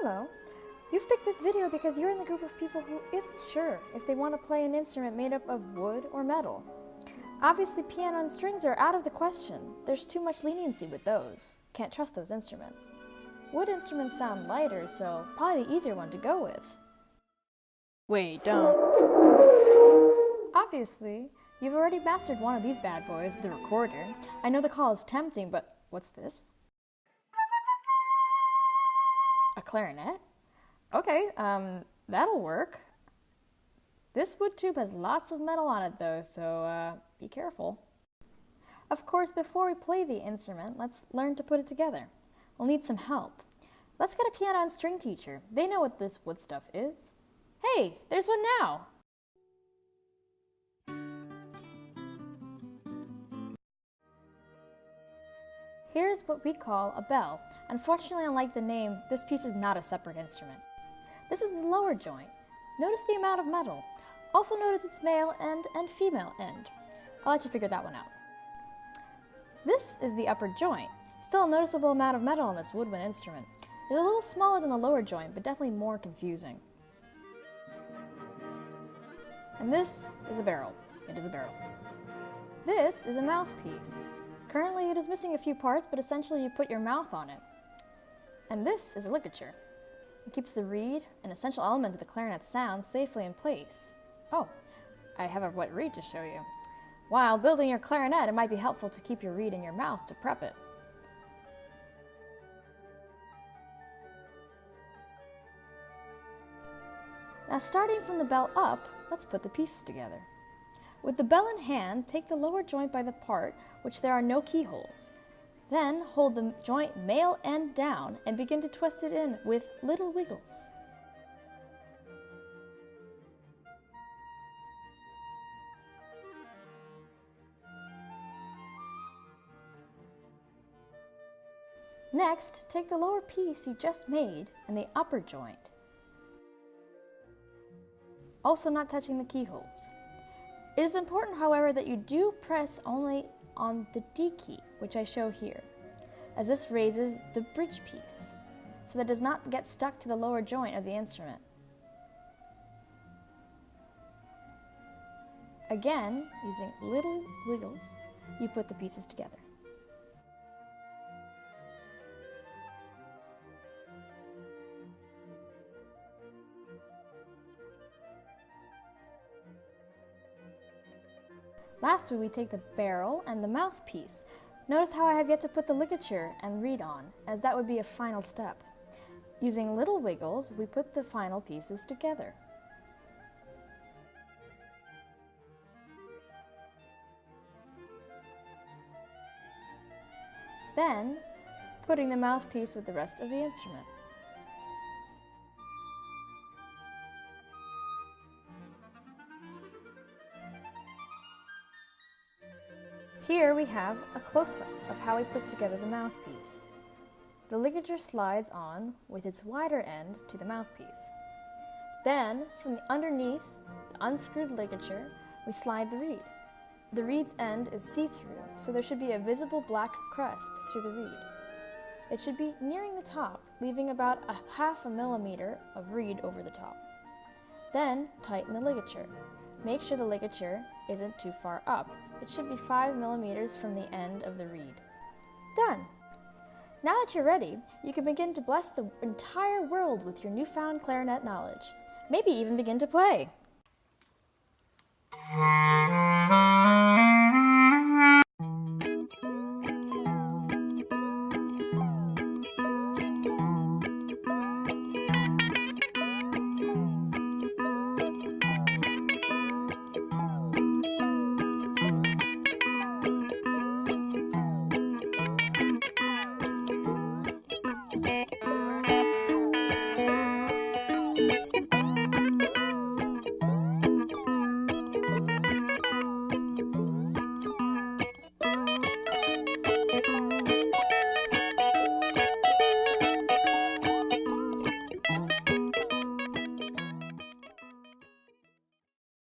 Hello! You've picked this video because you're in the group of people who isn't sure if they want to play an instrument made up of wood or metal. Obviously, piano and strings are out of the question. There's too much leniency with those. Can't trust those instruments. Wood instruments sound lighter, so probably the easier one to go with. Wait, don't. Obviously, you've already mastered one of these bad boys, the recorder. I know the call is tempting, but what's this? A clarinet? Okay, that'll work. This wood tube has lots of metal on it though, so be careful. Of course, before we play the instrument, let's learn to put it together. We'll need some help. Let's get a piano and string teacher. They know what this wood stuff is. Hey, there's one now! Here's what we call a bell. Unfortunately, unlike the name, this piece is not a separate instrument. This is the lower joint. Notice the amount of metal. Also notice its male end and female end. I'll let you figure that one out. This is the upper joint. Still a noticeable amount of metal on this woodwind instrument. It's a little smaller than the lower joint, but definitely more confusing. And this is a barrel. It is a barrel. This is a mouthpiece. Currently, it is missing a few parts, but essentially you put your mouth on it. And this is a ligature. It keeps the reed, an essential element of the clarinet's sound, safely in place. Oh, I have a wet reed to show you. While building your clarinet, it might be helpful to keep your reed in your mouth to prep it. Now, starting from the bell up, let's put the pieces together. With the bell in hand, take the lower joint by the part which there are no keyholes. Then hold the joint male end down and begin to twist it in with little wiggles. Next, take the lower piece you just made and the upper joint, also not touching the keyholes. It is important, however, that you do press only on the D key, which I show here, as this raises the bridge piece, so that it does not get stuck to the lower joint of the instrument. Again, using little wiggles, you put the pieces together. Lastly, we take the barrel and the mouthpiece. Notice how I have yet to put the ligature and reed on, as that would be a final step. Using little wiggles, we put the final pieces together. Then, putting the mouthpiece with the rest of the instrument. Here we have a close-up of how we put together the mouthpiece. The ligature slides on with its wider end to the mouthpiece. Then, from the underneath the unscrewed ligature, we slide the reed. The reed's end is see-through, so there should be a visible black crest through the reed. It should be nearing the top, leaving about a half a millimeter of reed over the top. Then, tighten the ligature. Make sure the ligature isn't too far up. It should be 5 millimeters from the end of the reed. Done! Now that you're ready, you can begin to bless the entire world with your newfound clarinet knowledge. Maybe even begin to play!